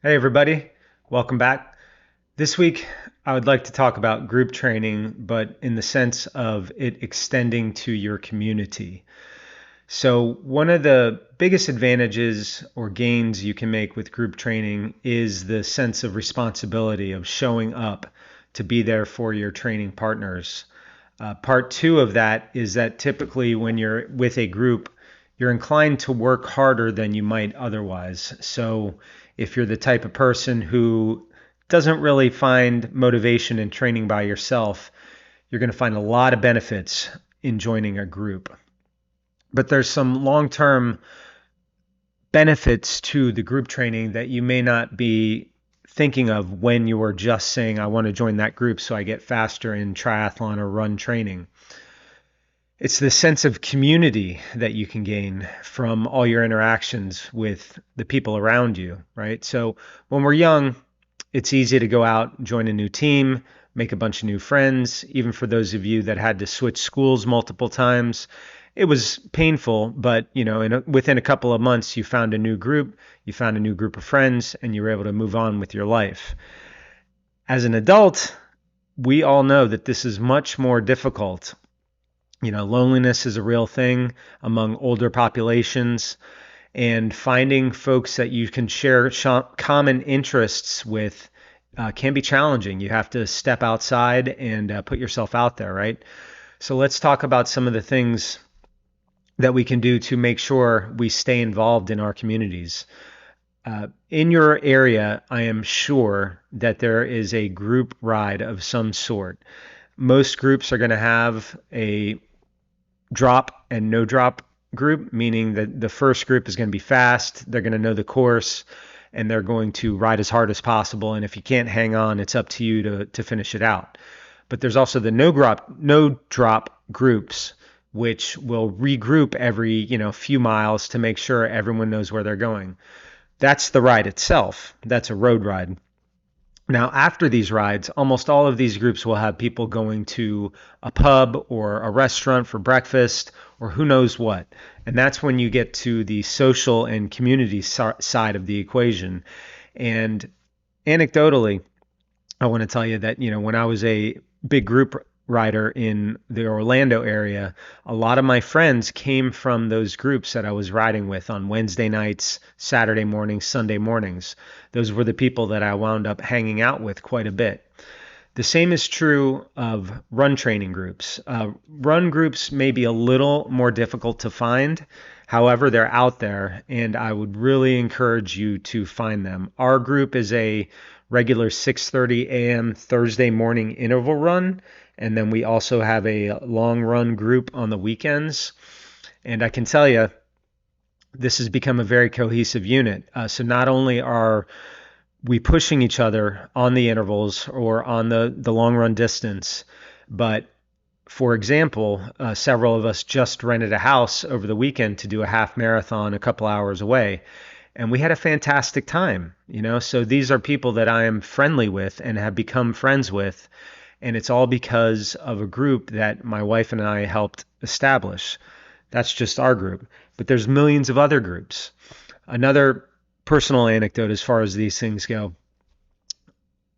Hey, everybody. Welcome back. This week, I would like to talk about group training, but in the sense of it extending to your community. So, one of the biggest advantages or gains you can make with group training is the sense of responsibility of showing up to be there for your training partners. Part two of that is that typically when you're with a group, you're inclined to work harder than you might otherwise. So if you're the type of person who doesn't really find motivation in training by yourself, you're going to find a lot of benefits in joining a group. But there's some long-term benefits to the group training that you may not be thinking of when you are just saying, I want to join that group so I get faster in triathlon or run training. It's the sense of community that you can gain from all your interactions with the people around you, right? So when we're young, it's easy to go out, join a new team, make a bunch of new friends. Even for those of you that had to switch schools multiple times, it was painful, but within a couple of months, you found a new group, you found a new group of friends, and you were able to move on with your life. As an adult, we all know that this is much more difficult. Loneliness is a real thing among older populations, and finding folks that you can share common interests with can be challenging. You have to step outside and put yourself out there, right? So let's talk about some of the things that we can do to make sure we stay involved in our communities. In your area, I am sure that there is a group ride of some sort. Most groups are going to have a drop and no drop group, meaning that the first group is going to be fast, they're going to know the course, and they're going to ride as hard as possible. And if you can't hang on, it's up to you to finish it out. But there's also the no drop groups, which will regroup every few miles to make sure everyone knows where they're going. That's the ride itself. That's a road ride. Now, after these rides, almost all of these groups will have people going to a pub or a restaurant for breakfast or who knows what. And that's when you get to the social and community side of the equation. And anecdotally, I want to tell you that, when I was a big group rider in the Orlando area, a lot of my friends came from those groups that I was riding with on Wednesday nights, Saturday mornings, Sunday mornings. Those were the people that I wound up hanging out with quite a bit. The same is true of run training groups. Run groups may be a little more difficult to find. However, they're out there, and I would really encourage you to find them. Our group is a regular 6:30 a.m. Thursday morning interval run, and then we also have a long run group on the weekends. And I can tell you, this has become a very cohesive unit. So not only are we pushing each other on the intervals or on the long run distance, but for example, several of us just rented a house over the weekend to do a half marathon a couple hours away. And we had a fantastic time, So these are people that I am friendly with and have become friends with. And it's all because of a group that my wife and I helped establish. That's just our group. But there's millions of other groups. Another personal anecdote as far as these things go.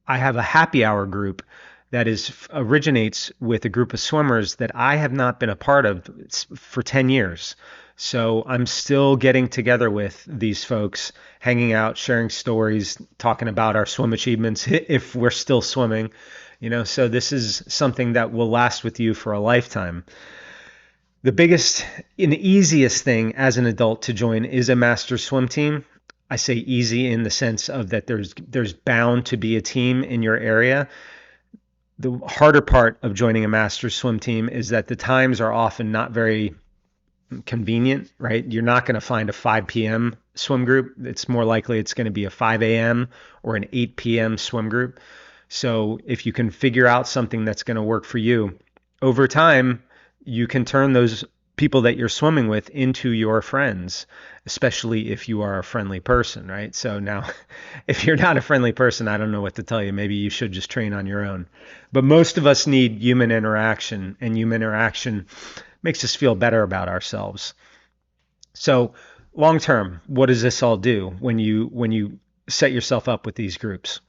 I have a happy hour group that originates with a group of swimmers that I have not been a part of for 10 years. So I'm still getting together with these folks, hanging out, sharing stories, talking about our swim achievements if we're still swimming. So this is something that will last with you for a lifetime. The biggest and easiest thing as an adult to join is a master swim team. I say easy in the sense of that there's bound to be a team in your area. The harder part of joining a master swim team is that the times are often not very convenient, right? You're not going to find a 5 p.m. swim group. It's more likely it's going to be a 5 a.m. or an 8 p.m. swim group. So if you can figure out something that's going to work for you, over time, you can turn those people that you're swimming with into your friends, especially if you are a friendly person, right? So now, if you're not a friendly person, I don't know what to tell you. Maybe you should just train on your own. But most of us need human interaction, and human interaction makes us feel better about ourselves. So long term, what does this all do? When you set yourself up with these groups.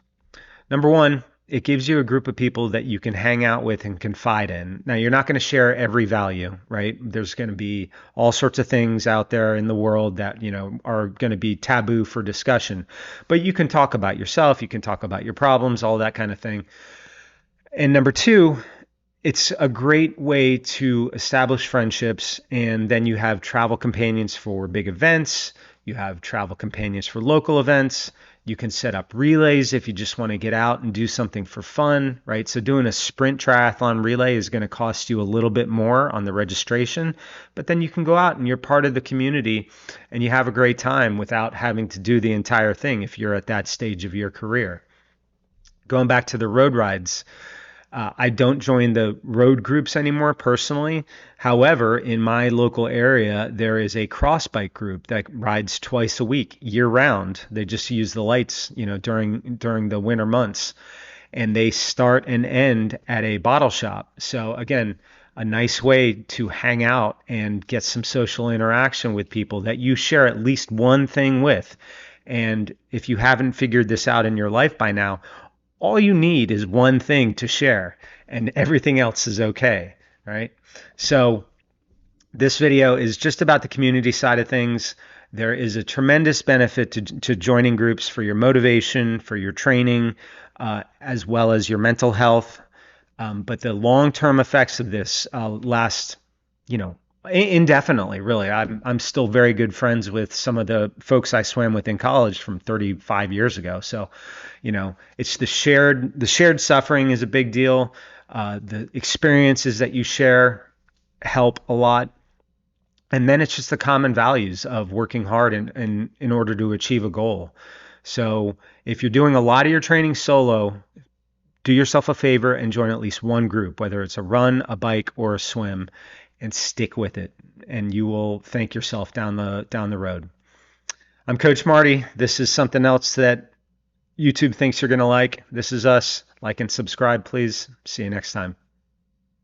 Number one, it gives you a group of people that you can hang out with and confide in. Now, you're not going to share every value, right? There's going to be all sorts of things out there in the world that, are going to be taboo for discussion. But you can talk about yourself, you can talk about your problems, all that kind of thing. And number two, it's a great way to establish friendships, and then you have travel companions for big events. You have travel companions for local events. You can set up relays if you just want to get out and do something for fun, right? So doing a sprint triathlon relay is going to cost you a little bit more on the registration, but then you can go out and you're part of the community and you have a great time without having to do the entire thing if you're at that stage of your career. Going back to the road rides, I don't join the road groups anymore personally. However, in my local area, there is a cross bike group that rides twice a week, year round. They just use the lights, during the winter months, and they start and end at a bottle shop. So again, a nice way to hang out and get some social interaction with people that you share at least one thing with. And if you haven't figured this out in your life by now, all you need is one thing to share and everything else is okay, right? So this video is just about the community side of things. There is a tremendous benefit to joining groups for your motivation, for your training, as well as your mental health. But the long-term effects of this last, indefinitely, really. I'm still very good friends with some of the folks I swam with in college from 35 years ago. So, it's the shared suffering is a big deal. The experiences that you share help a lot. And then it's just the common values of working hard in order to achieve a goal. So if you're doing a lot of your training solo, do yourself a favor and join at least one group, whether it's a run, a bike, or a swim, and stick with it. And you will thank yourself down the road. I'm Coach Marty. This is something else that YouTube thinks you're going to like. This is us. Like and subscribe, please. See you next time.